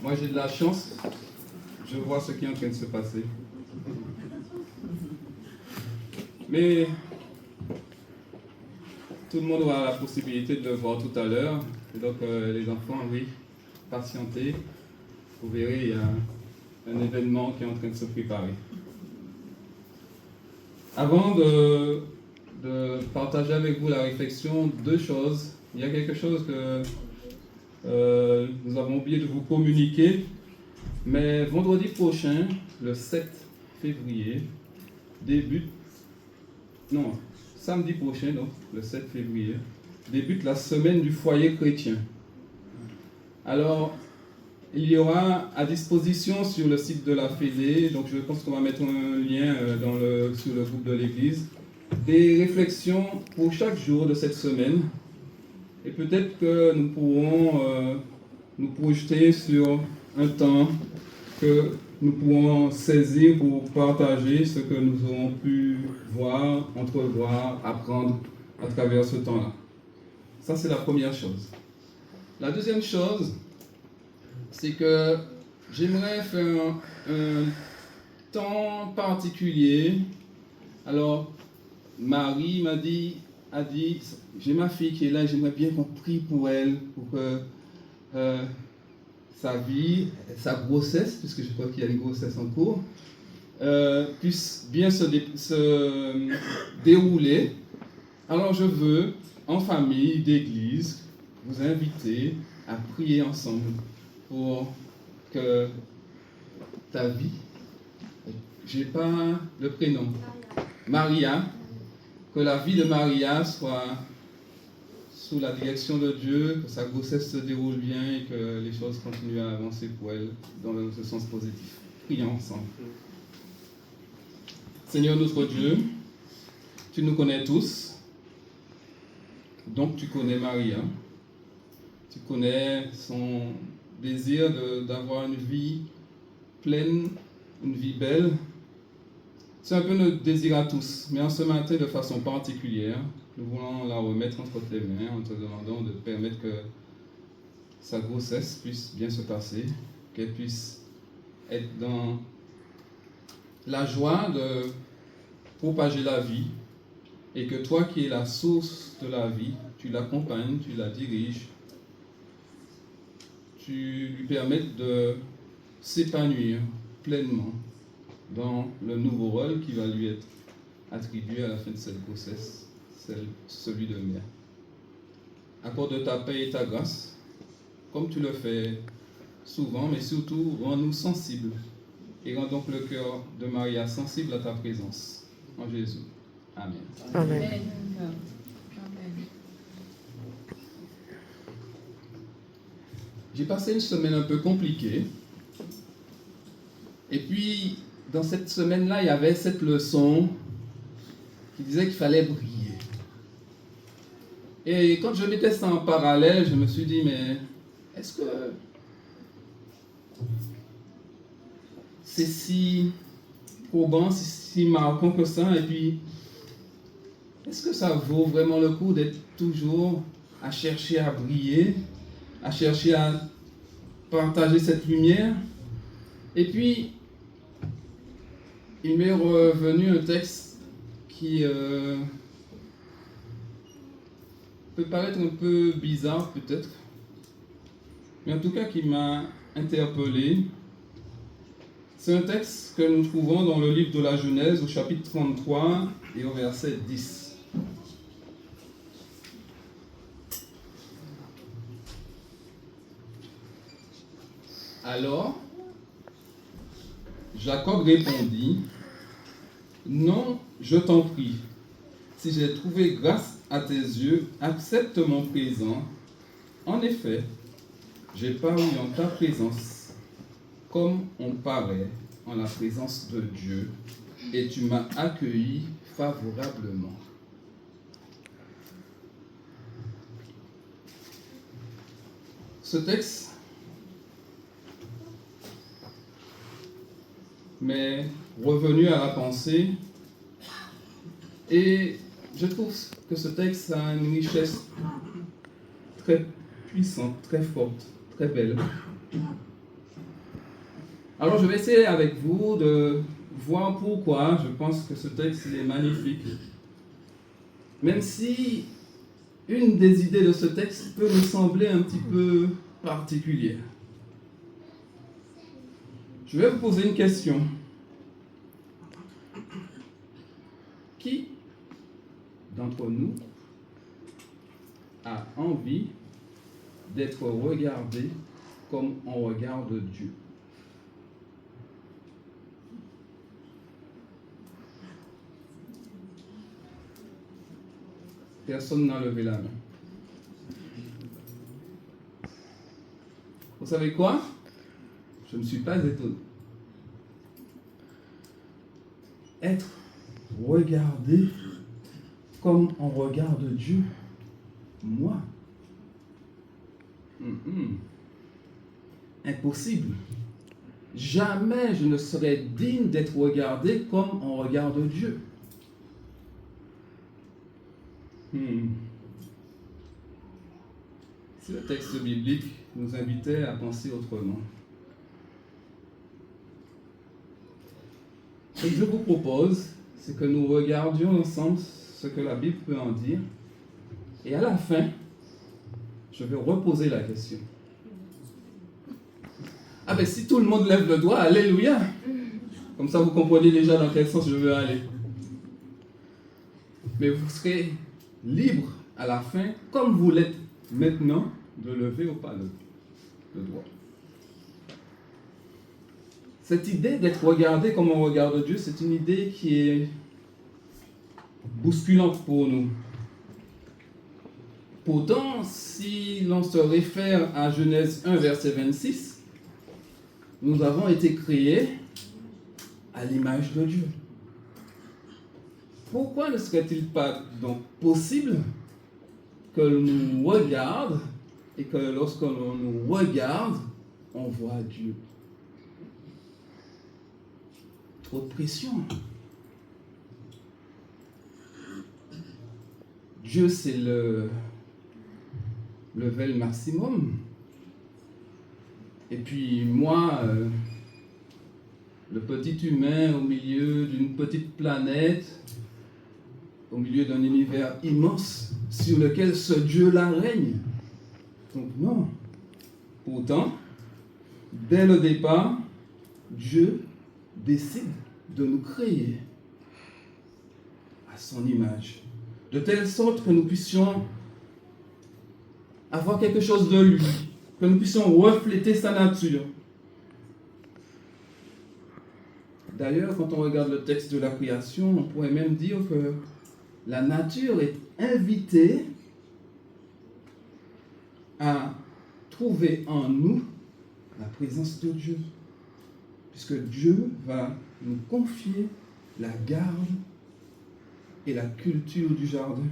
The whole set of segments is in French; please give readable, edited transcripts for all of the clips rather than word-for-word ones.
Moi, j'ai de la chance. Je vois ce qui est en train de se passer. Mais tout le monde aura la possibilité de le voir tout à l'heure. Et donc, les enfants, oui, patientez. Vous verrez, il y a un événement qui est en train de se préparer. Avant de partager avec vous la réflexion, deux choses. Il y a quelque chose que nous avons oublié de vous communiquer. Mais vendredi prochain, le 7 février, samedi prochain, donc le 7 février, débute la semaine du foyer chrétien. Alors, il y aura à disposition sur le site de la Fédé, donc je pense qu'on va mettre un lien sur le groupe de l'église, des réflexions pour chaque jour de cette semaine. Et peut-être que nous pourrons nous projeter sur un temps que nous pourrons saisir pour partager ce que nous aurons pu voir, entrevoir, apprendre à travers ce temps-là. Ça, c'est la première chose. La deuxième chose, c'est que j'aimerais faire un temps particulier. Alors, Marie a dit, j'ai ma fille qui est là, j'aimerais bien qu'on prie pour elle, pour que sa vie, sa grossesse, puisque je crois qu'il y a une grossesse en cours, puisse bien se dérouler. Alors je veux, en famille, d'église, vous inviter à prier ensemble pour que ta vie, j'ai pas le prénom, Maria, que la vie de Maria soit sous la direction de Dieu, que sa grossesse se déroule bien et que les choses continuent à avancer pour elle dans ce sens positif. Prions ensemble. Seigneur notre Dieu, tu nous connais tous, donc tu connais Maria, tu connais son désir d'avoir une vie pleine, une vie belle. C'est un peu notre désir à tous, mais en ce matin de façon particulière, nous voulons la remettre entre tes mains en te demandant de permettre que sa grossesse puisse bien se passer, qu'elle puisse être dans la joie de propager la vie et que toi qui es la source de la vie, tu l'accompagnes, tu la diriges, tu lui permettes de s'épanouir pleinement dans le nouveau rôle qui va lui être attribué à la fin de cette grossesse, celui de mère. Accorde ta paix et ta grâce, comme tu le fais souvent, mais surtout rends-nous sensibles et rends donc le cœur de Maria sensible à ta présence. En Jésus. Amen. Amen. Amen. J'ai passé une semaine un peu compliquée. Et puis, dans cette semaine-là, il y avait cette leçon qui disait qu'il fallait briller. Et quand je mettais ça en parallèle, je me suis dit, mais est-ce que c'est si probant, si marquant que ça? Et puis, est-ce que ça vaut vraiment le coup d'être toujours à chercher à briller, à chercher à partager cette lumière? Et puis, il m'est revenu un texte qui peut paraître un peu bizarre peut-être, mais en tout cas qui m'a interpellé. C'est un texte que nous trouvons dans le livre de la Genèse au chapitre 33 et au verset 10. Alors, Jacob répondit, « Non, je t'en prie, si j'ai trouvé grâce à tes yeux, accepte mon présent. En effet, j'ai paru en ta présence, comme on paraît en la présence de Dieu, et tu m'as accueilli favorablement. » Ce texte m'est revenu à la pensée et je trouve que ce texte a une richesse très puissante, très forte, très belle. Alors je vais essayer avec vous de voir pourquoi je pense que ce texte est magnifique. Même si une des idées de ce texte peut nous sembler un petit peu particulière. Je vais vous poser une question. Qui d'entre nous a envie d'être regardé comme on regarde Dieu? Personne n'a levé la main. Vous savez quoi? Je ne suis pas étonné. Être regardé comme on regarde Dieu, moi, impossible. Jamais je ne serais digne d'être regardé comme on regarde Dieu. Si le texte biblique nous invitait à penser autrement. Ce que je vous propose, c'est que nous regardions ensemble ce que la Bible peut en dire. Et à la fin, je vais reposer la question. Ah ben si tout le monde lève le doigt, alléluia! Comme ça vous comprenez déjà dans quel sens je veux aller. Mais vous serez libre à la fin, comme vous l'êtes maintenant, de lever ou pas le doigt. Cette idée d'être regardé comme on regarde Dieu, c'est une idée qui est bousculante pour nous. Pourtant, si l'on se réfère à Genèse 1, verset 26, nous avons été créés à l'image de Dieu. Pourquoi ne serait-il pas donc possible que l'on nous regarde et que lorsque l'on nous regarde, on voit Dieu? Trop de pression. Dieu, c'est le level maximum. Et puis moi, le petit humain au milieu d'une petite planète, au milieu d'un univers immense sur lequel ce Dieu-là règne. Donc non. Pourtant, dès le départ, Dieu décide de nous créer à son image, de telle sorte que nous puissions avoir quelque chose de lui, que nous puissions refléter sa nature. D'ailleurs, quand on regarde le texte de la création, on pourrait même dire que la nature est invitée à trouver en nous la présence de Dieu. Puisque Dieu va nous confier la garde et la culture du jardin.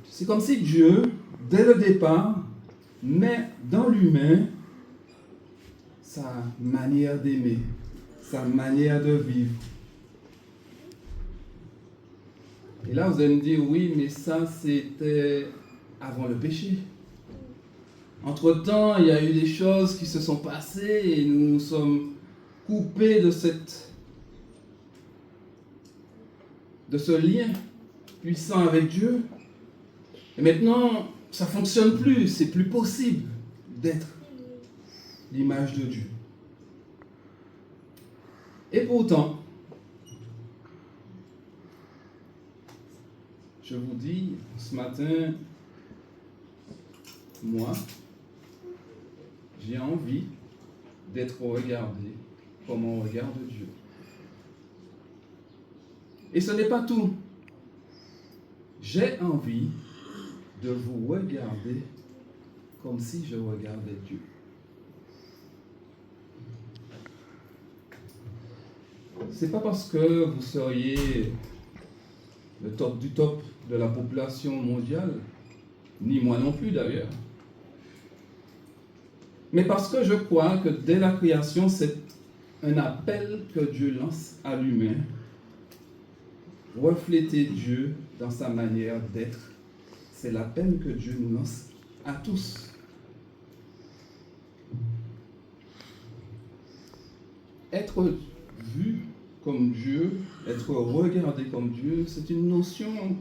C'est comme si Dieu, dès le départ, met dans l'humain sa manière d'aimer, sa manière de vivre. Et là, vous allez me dire, oui, mais ça, c'était avant le péché. Entre-temps, il y a eu des choses qui se sont passées et nous nous sommes coupés de ce lien puissant avec Dieu. Et maintenant, ça ne fonctionne plus, c'est plus possible d'être l'image de Dieu. Et pourtant, je vous dis ce matin, moi, j'ai envie d'être regardé comme on regarde Dieu. Et ce n'est pas tout. J'ai envie de vous regarder comme si je regardais Dieu. C'est pas parce que vous seriez le top du top de la population mondiale, ni moi non plus d'ailleurs, mais parce que je crois que dès la création, c'est un appel que Dieu lance à l'humain. Refléter Dieu dans sa manière d'être, c'est l'appel que Dieu nous lance à tous. être vu comme Dieu, être regardé comme Dieu, c'est une notion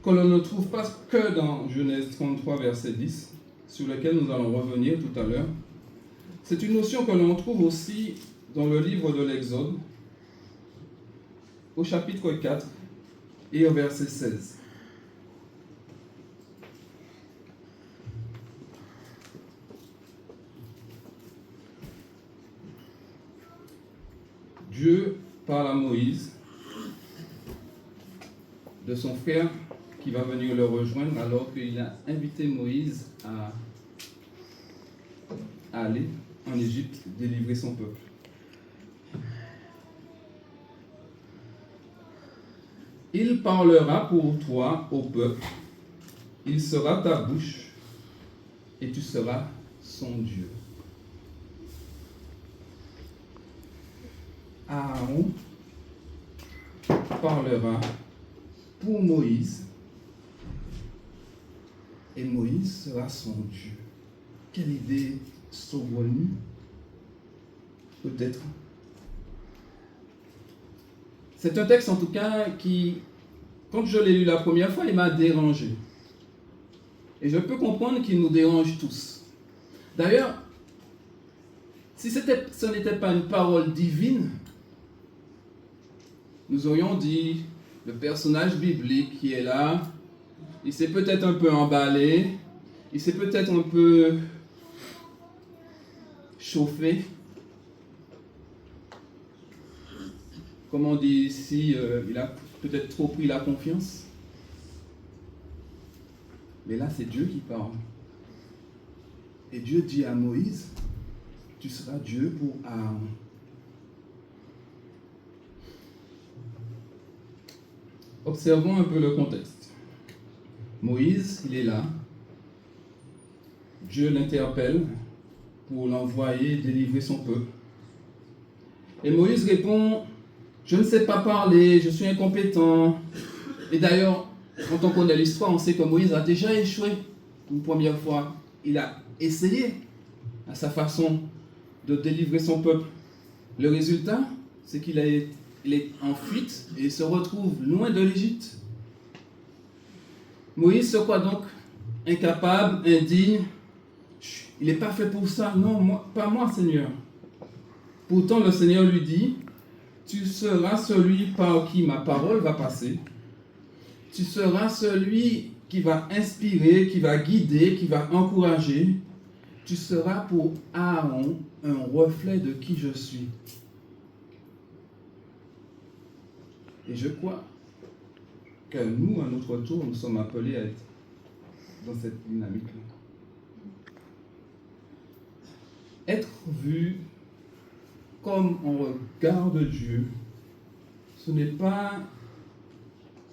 que l'on ne trouve pas que dans Genèse 33, verset 10, sur lequel nous allons revenir tout à l'heure. C'est une notion que l'on trouve aussi dans le livre de l'Exode, au chapitre 4 et au verset 16. Dieu parle à Moïse de son frère qui va venir le rejoindre alors qu'il a invité Moïse à aller en Égypte délivrer son peuple. Il parlera pour toi au peuple, il sera ta bouche et tu seras son Dieu. Aaron parlera pour Moïse et Moïse sera son Dieu. Quelle idée saugrenue, peut-être. C'est un texte en tout cas qui, quand je l'ai lu la première fois, il m'a dérangé. Et je peux comprendre qu'il nous dérange tous. D'ailleurs, si ce n'était pas une parole divine, nous aurions dit, le personnage biblique qui est là, il s'est peut-être un peu emballé, il s'est peut-être un peu chauffé. Comme on dit ici, il a peut-être trop pris la confiance. Mais là, c'est Dieu qui parle. Et Dieu dit à Moïse, tu seras Dieu pour Aaron. Observons un peu le contexte. Moïse, il est là. Dieu l'interpelle pour l'envoyer délivrer son peuple. Et Moïse répond, je ne sais pas parler, je suis incompétent. Et d'ailleurs, quand on connaît l'histoire, on sait que Moïse a déjà échoué une première fois. Il a essayé à sa façon de délivrer son peuple. Le résultat, c'est qu'il est en fuite et se retrouve loin de l'Égypte. Moïse se croit donc incapable, indigne. Il n'est pas fait pour ça. Non, pas moi, Seigneur. Pourtant, le Seigneur lui dit, tu seras celui par qui ma parole va passer. Tu seras celui qui va inspirer, qui va guider, qui va encourager. Tu seras pour Aaron un reflet de qui je suis. Et je crois que nous, à notre tour, nous sommes appelés à être dans cette dynamique-là. Être vu comme on regarde Dieu, ce n'est pas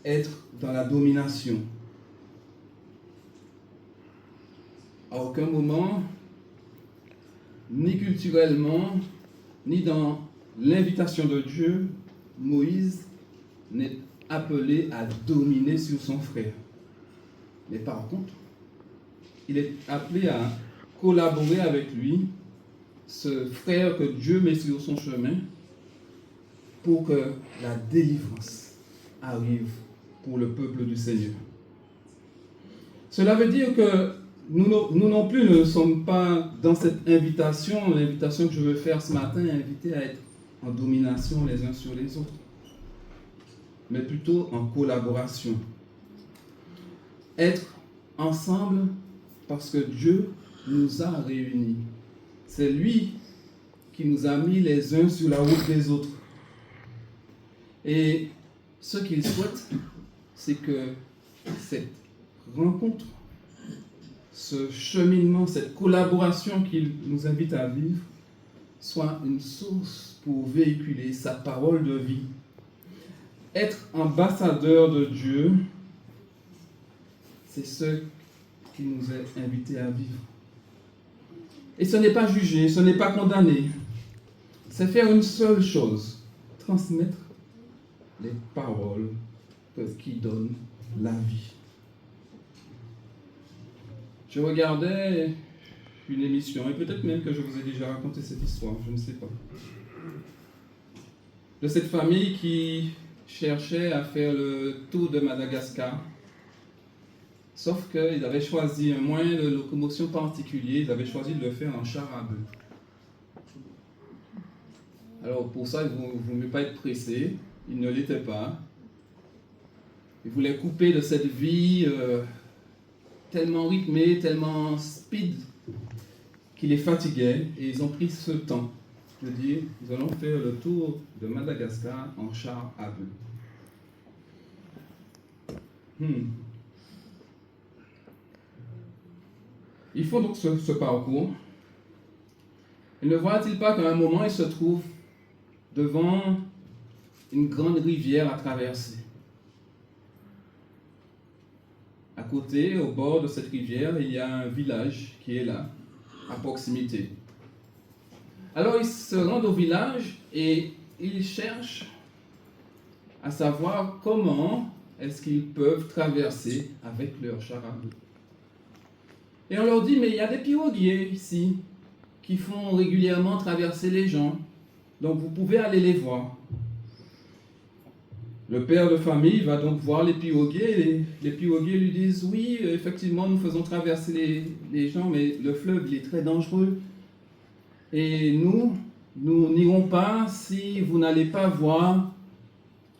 être dans la domination. À aucun moment, ni culturellement, ni dans l'invitation de Dieu, Moïse n'est appelé à dominer sur son frère. Mais par contre, il est appelé à collaborer avec lui, ce frère que Dieu met sur son chemin, pour que la délivrance arrive pour le peuple du Seigneur. Cela veut dire que nous non plus ne sommes pas dans cette invitation, l'invitation que je veux faire ce matin, inviter à être en domination les uns sur les autres, mais plutôt en collaboration. Être ensemble parce que Dieu nous a réunis. C'est lui qui nous a mis les uns sur la route des autres. Et ce qu'il souhaite, c'est que cette rencontre, ce cheminement, cette collaboration qu'il nous invite à vivre, soit une source pour véhiculer sa parole de vie. Être ambassadeur de Dieu, c'est ce qui nous est invité à vivre. Et ce n'est pas juger, ce n'est pas condamner. C'est faire une seule chose, transmettre les paroles qui donnent la vie. Je regardais une émission, et peut-être même que je vous ai déjà raconté cette histoire, je ne sais pas. de cette famille qui cherchait à faire le tour de Madagascar. Sauf qu'ils avaient choisi un moyen de locomotion particulier, ils avaient choisi de le faire en char à bœuf. Alors pour ça, il ne vaut mieux pas être pressé, il ne l'était pas. Ils voulaient couper de cette vie tellement rythmée, tellement speed, qui les fatiguait, et ils ont pris ce temps de dire, nous allons faire le tour de Madagascar en char à bœuf. Ils font donc ce parcours. Et ne voit-il pas qu'à un moment, ils se trouvent devant une grande rivière à traverser. À côté, au bord de cette rivière, il y a un village qui est là, à proximité. Alors ils se rendent au village et ils cherchent à savoir comment est-ce qu'ils peuvent traverser avec leur char à bœuf. Et on leur dit, mais il y a des piroguiers ici qui font régulièrement traverser les gens. Donc vous pouvez aller les voir. Le père de famille va donc voir les piroguiers. Et les piroguiers lui disent, oui, effectivement, nous faisons traverser les gens, mais le fleuve, il est très dangereux. Et nous n'irons pas si vous n'allez pas voir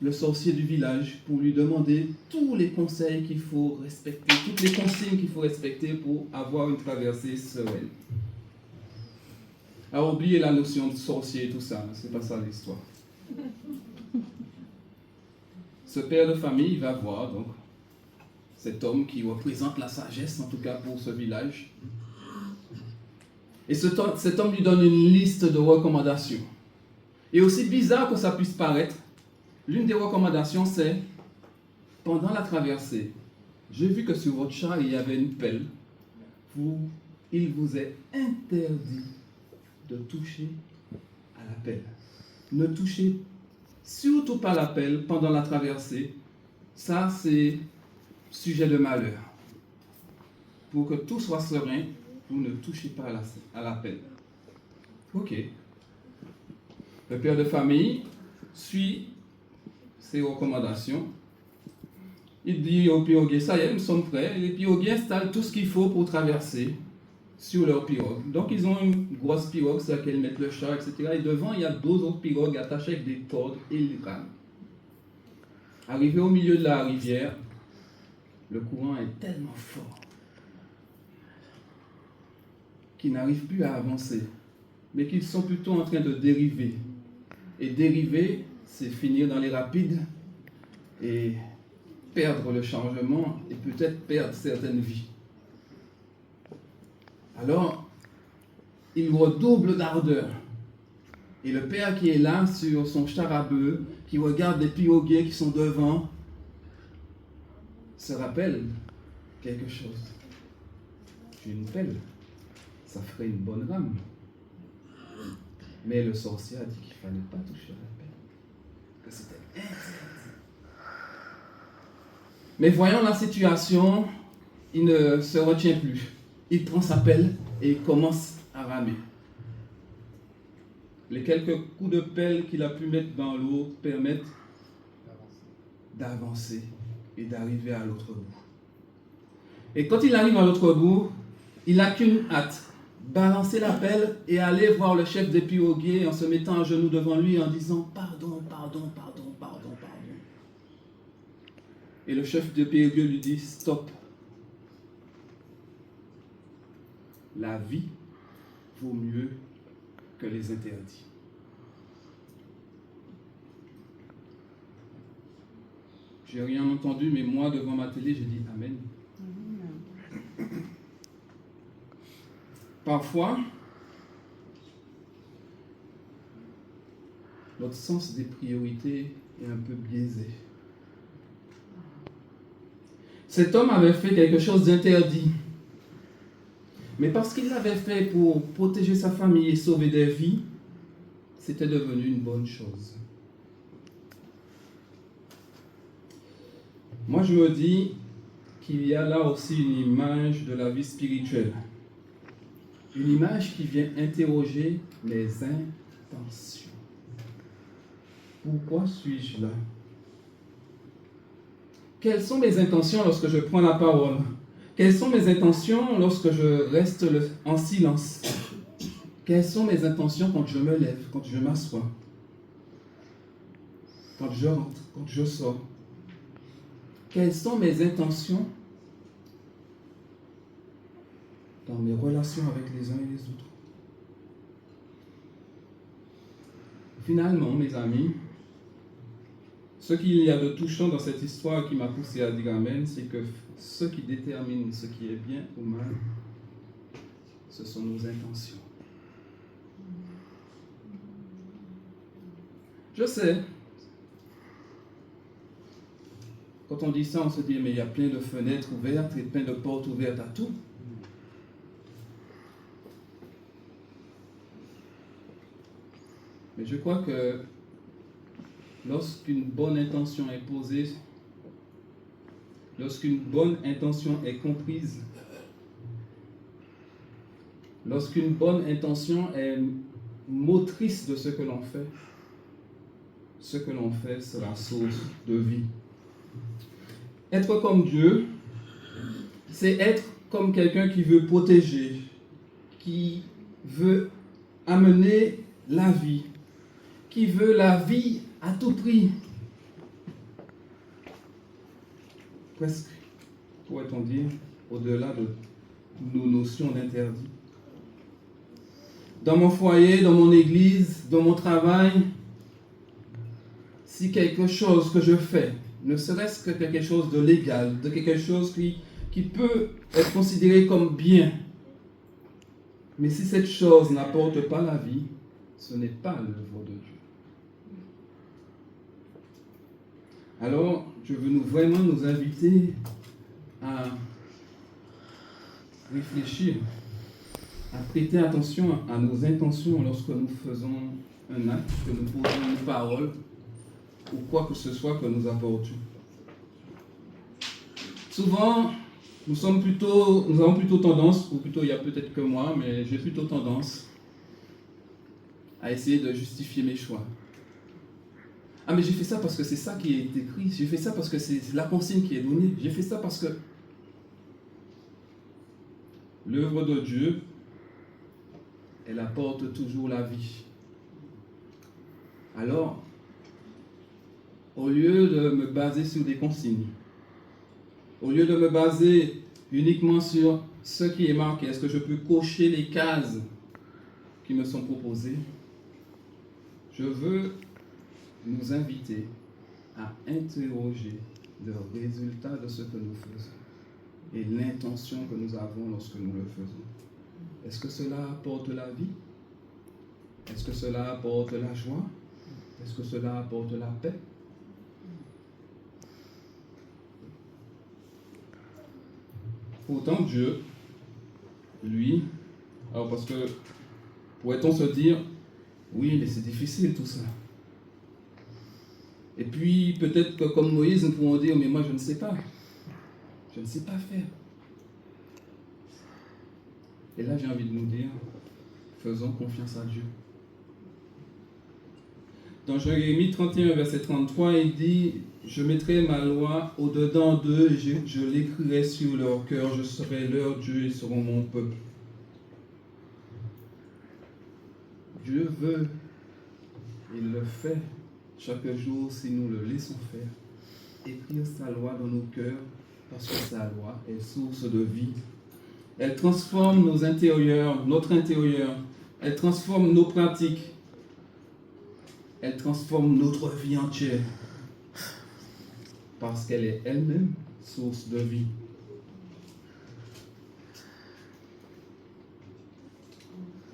le sorcier du village pour lui demander tous les conseils qu'il faut respecter, toutes les consignes qu'il faut respecter pour avoir une traversée sereine. Alors oubliez la notion de sorcier et tout ça, c'est pas ça l'histoire. Ce père de famille va voir donc cet homme qui représente la sagesse, en tout cas pour ce village. Et cet homme lui donne une liste de recommandations. Et aussi bizarre que ça puisse paraître, l'une des recommandations c'est, pendant la traversée, j'ai vu que sur votre char il y avait une pelle. Il vous est interdit de toucher à la pelle. Ne touchez surtout pas la pelle pendant la traversée. Ça c'est sujet de malheur. Pour que tout soit serein, vous ne touchez pas à la pelle. Ok. Le père de famille suit ces recommandations. Il dit aux piroguiers, ça y est, nous sommes prêts. Et les piroguiers installent tout ce qu'il faut pour traverser sur leur pirogue. Donc ils ont une grosse pirogue sur laquelle ils mettent le char, etc. Et devant, il y a deux autres pirogues attachées avec des cordes et ils rament. Arrivé au milieu de la rivière, le courant est tellement fort qu'ils n'arrivent plus à avancer, mais qu'ils sont plutôt en train de dériver. Et dériver, c'est finir dans les rapides et perdre le changement et peut-être perdre certaines vies. Alors, il redouble d'ardeur. Et le père qui est là sur son char à bœuf, qui regarde les piroguiers qui sont devant, se rappelle quelque chose. J'ai une pelle, ça ferait une bonne rame. Mais le sorcier a dit qu'il ne fallait pas toucher à la pelle, que c'était interdit. Mais voyant la situation, il ne se retient plus. Il prend sa pelle et il commence à ramer. Les quelques coups de pelle qu'il a pu mettre dans l'eau permettent d'avancer et d'arriver à l'autre bout. Et quand il arrive à l'autre bout, il n'a qu'une hâte, balancer la pelle et aller voir le chef des piroguiers en se mettant à genoux devant lui en disant « Pardon, pardon, pardon, pardon, pardon ». Et le chef des piroguiers lui dit « Stop. La vie vaut mieux que les interdits. » J'ai rien entendu, mais moi, devant ma télé, j'ai dit Amen. Parfois, notre sens des priorités est un peu biaisé. Cet homme avait fait quelque chose d'interdit. Mais parce qu'il l'avait fait pour protéger sa famille et sauver des vies, c'était devenu une bonne chose. Moi, je me dis qu'il y a là aussi une image de la vie spirituelle. Une image qui vient interroger mes intentions. Pourquoi suis-je là? Quelles sont mes intentions lorsque je prends la parole? Quelles sont mes intentions lorsque je reste en silence? Quelles sont mes intentions quand je me lève, quand je m'assois, quand je rentre, quand je sors? Quelles sont mes intentions dans mes relations avec les uns et les autres? Finalement, mes amis, ce qu'il y a de touchant dans cette histoire qui m'a poussé à dire Amen, c'est que ce qui détermine ce qui est bien ou mal, ce sont nos intentions. Je sais, quand on dit ça, on se dit, mais il y a plein de fenêtres ouvertes et plein de portes ouvertes à tout. Mais je crois que lorsqu'une bonne intention est posée, lorsqu'une bonne intention est comprise, lorsqu'une bonne intention est motrice de ce que l'on fait sera source de vie. Être comme Dieu, c'est être comme quelqu'un qui veut protéger, qui veut amener la vie, qui veut la vie à tout prix. Presque, pourrait-on dire, au-delà de nos notions d'interdit. Dans mon foyer, dans mon église, dans mon travail, si quelque chose que je fais, ne serait-ce que quelque chose de légal, de quelque chose qui peut être considéré comme bien, mais si cette chose n'apporte pas la vie, ce n'est pas l'œuvre de Dieu. Alors, je veux vraiment nous inviter à réfléchir, à prêter attention à nos intentions lorsque nous faisons un acte, que nous posons une parole, ou quoi que ce soit que nous apportions. Souvent, nous avons plutôt tendance, ou plutôt il y a peut-être que moi, mais j'ai plutôt tendance à essayer de justifier mes choix. Ah, mais j'ai fait ça parce que c'est ça qui est écrit, j'ai fait ça parce que c'est la consigne qui est donnée, j'ai fait ça parce que l'œuvre de Dieu, elle apporte toujours la vie. Alors, au lieu de me baser sur des consignes, au lieu de me baser uniquement sur ce qui est marqué, est-ce que je peux cocher les cases qui me sont proposées, je veux nous inviter à interroger le résultat de ce que nous faisons et l'intention que nous avons lorsque nous le faisons. Est-ce que cela apporte la vie? Est-ce que cela apporte la joie? Est-ce que cela apporte la paix? Pourtant, Dieu, lui, alors parce que pourrait-on se dire, oui, mais c'est difficile tout ça. Et puis, peut-être que comme Moïse, nous pourrons dire, mais moi je ne sais pas. Je ne sais pas faire. Et là, j'ai envie de nous dire, faisons confiance à Dieu. Dans Jérémie 31, verset 33, il dit, je mettrai ma loi au-dedans d'eux, et je l'écrirai sur leur cœur, je serai leur Dieu, ils seront mon peuple. Dieu veut, il le fait chaque jour si nous le laissons faire. Écrire sa loi dans nos cœurs, parce que sa loi est source de vie. Elle transforme nos intérieurs, notre intérieur. Elle transforme nos pratiques. Elle transforme notre vie entière. Parce qu'elle est elle-même source de vie.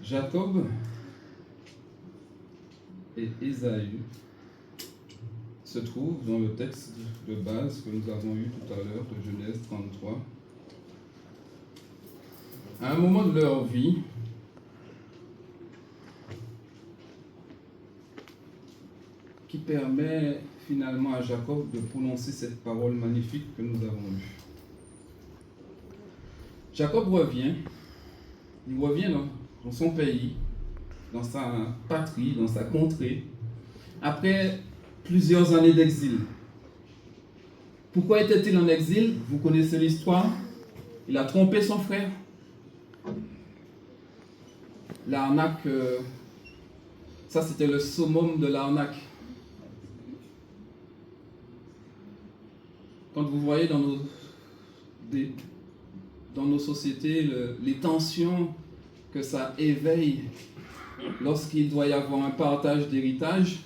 Jacob et Ésaü se trouvent dans le texte de base que nous avons eu tout à l'heure de Genèse 33. À un moment de leur vie, qui permet finalement à Jacob de prononcer cette parole magnifique que nous avons lue. Jacob revient, il revient dans son pays, dans sa patrie, dans sa contrée, après plusieurs années d'exil. Pourquoi était-il en exil? Vous connaissez l'histoire. Il a trompé son frère. L'arnaque, ça c'était le summum de l'arnaque. Quand vous voyez dans nos sociétés les tensions que ça éveille lorsqu'il doit y avoir un partage d'héritage,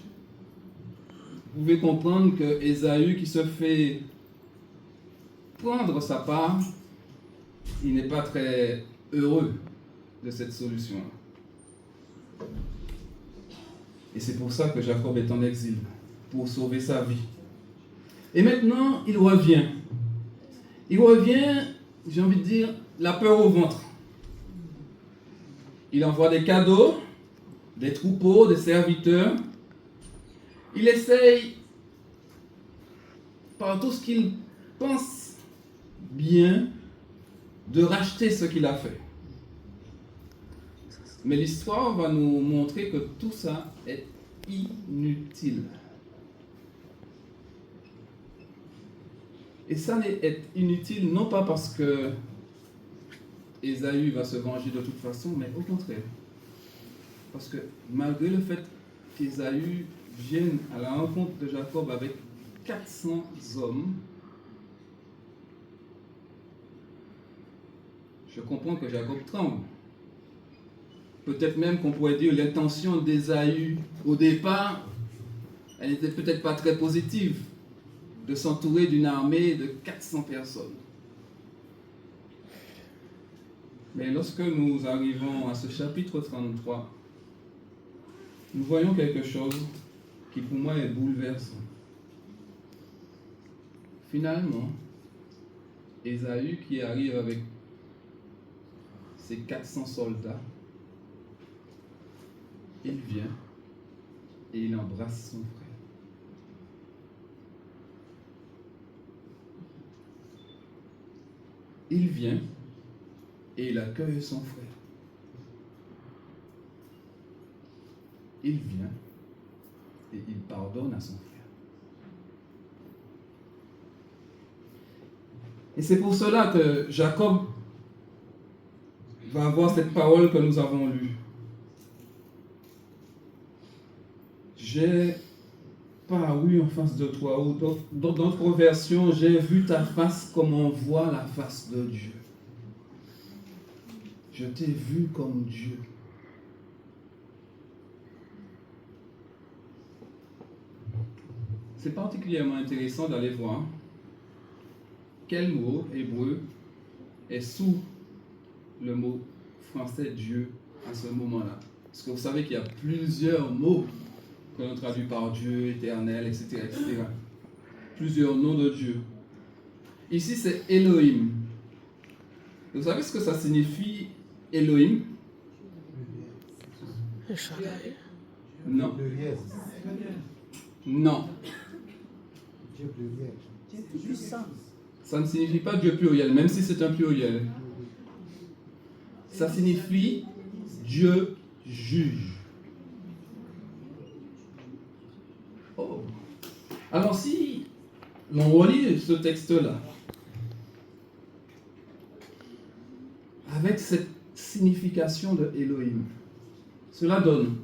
vous pouvez comprendre que Ésaü qui se fait prendre sa part, il n'est pas très heureux de cette solution-là. Et c'est pour ça que Jacob est en exil, pour sauver sa vie. Et maintenant, il revient. Il revient, j'ai envie de dire, la peur au ventre. Il envoie des cadeaux, des troupeaux, des serviteurs. Il essaye, par tout ce qu'il pense bien, de racheter ce qu'il a fait. Mais l'histoire va nous montrer que tout ça est inutile. Et ça est inutile non pas parce que Ésaü va se venger de toute façon, mais au contraire. Parce que malgré le fait qu'Ésaü vienne à la rencontre de Jacob avec 400 hommes, je comprends que Jacob tremble. Peut-être même qu'on pourrait dire l'intention d'Ésaü au départ, elle n'était peut-être pas très positive, de s'entourer d'une armée de 400 personnes. Mais lorsque nous arrivons à ce chapitre 33, nous voyons quelque chose qui pour moi est bouleversant. Finalement, Ésaü qui arrive avec ses 400 soldats, il vient et il embrasse son frère. Il vient et il accueille son frère. Il vient et il pardonne à son frère. Et c'est pour cela que Jacob va avoir cette parole que nous avons lue. J'ai paru en face de toi, ou dans d'autres versions, j'ai vu ta face comme on voit la face de Dieu. Je t'ai vu comme Dieu. C'est particulièrement intéressant d'aller voir quel mot hébreu est sous le mot français Dieu à ce moment-là. Parce que vous savez qu'il y a plusieurs mots que l'on traduit par Dieu, éternel, etc., etc. Plusieurs noms de Dieu. Ici, c'est Elohim. Vous savez ce que ça signifie, Elohim? Non. Non. Ça ne signifie pas Dieu pluriel, même si c'est un pluriel. Ça signifie Dieu juge. Oh. Alors si l'on relit ce texte-là, avec cette signification de Elohim, cela donne: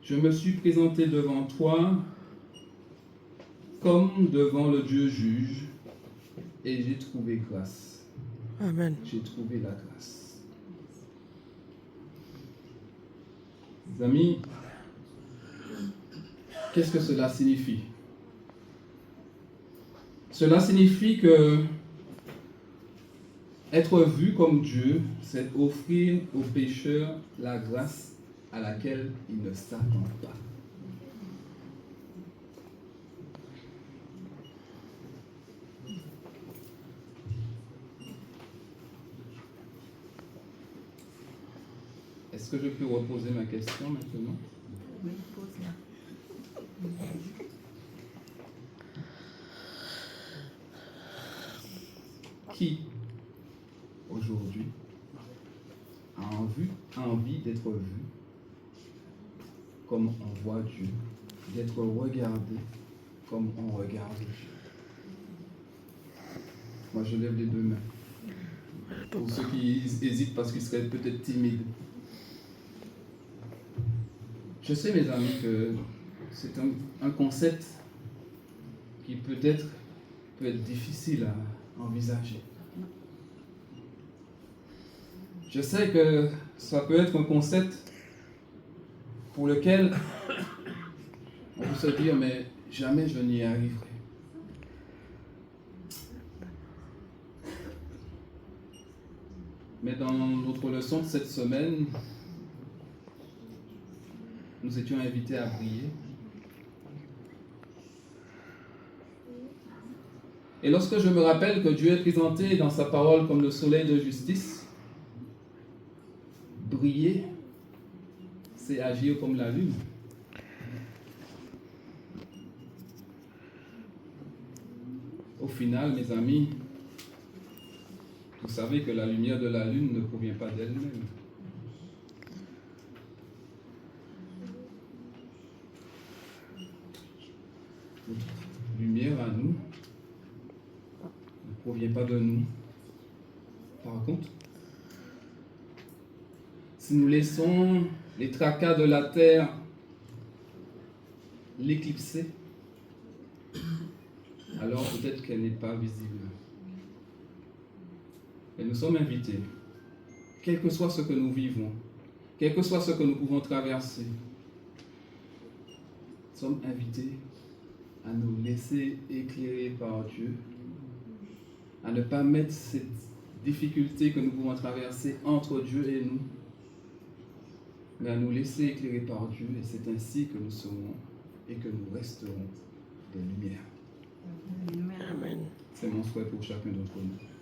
je me suis présenté devant toi comme devant le Dieu juge, et j'ai trouvé grâce. Amen. J'ai trouvé la grâce. Les amis, qu'est-ce que cela signifie? Cela signifie que être vu comme Dieu, c'est offrir aux pécheurs la grâce à laquelle ils ne s'attendent pas. Est-ce que je peux reposer ma question maintenant? Oui, pose-la. Qui, aujourd'hui, a envie d'être vu comme on voit Dieu, d'être regardé comme on regarde Dieu. Moi, je lève les deux mains. Pour ceux qui hésitent parce qu'ils seraient peut-être timides. Je sais, mes amis, que c'est un concept qui peut-être peut être difficile à envisager. Je sais que ça peut être un concept pour lequel on peut se dire, mais jamais je n'y arriverai. Mais dans notre leçon de cette semaine, nous étions invités à prier. Et lorsque je me rappelle que Dieu est présenté dans sa parole comme le soleil de justice, briller, c'est agir comme la lune. Au final, mes amis, vous savez que la lumière de la lune ne provient pas d'elle-même. Notre lumière à nous ne provient pas de nous. Par contre, si nous laissons les tracas de la terre l'éclipser, alors peut-être qu'elle n'est pas visible. Et nous sommes invités, quel que soit ce que nous vivons, quel que soit ce que nous pouvons traverser, nous sommes invités à nous laisser éclairer par Dieu, à ne pas mettre cette difficulté que nous pouvons traverser entre Dieu et nous, mais à nous laisser éclairer par Dieu, et c'est ainsi que nous serons et que nous resterons des lumières. Amen. C'est mon souhait pour chacun d'entre nous.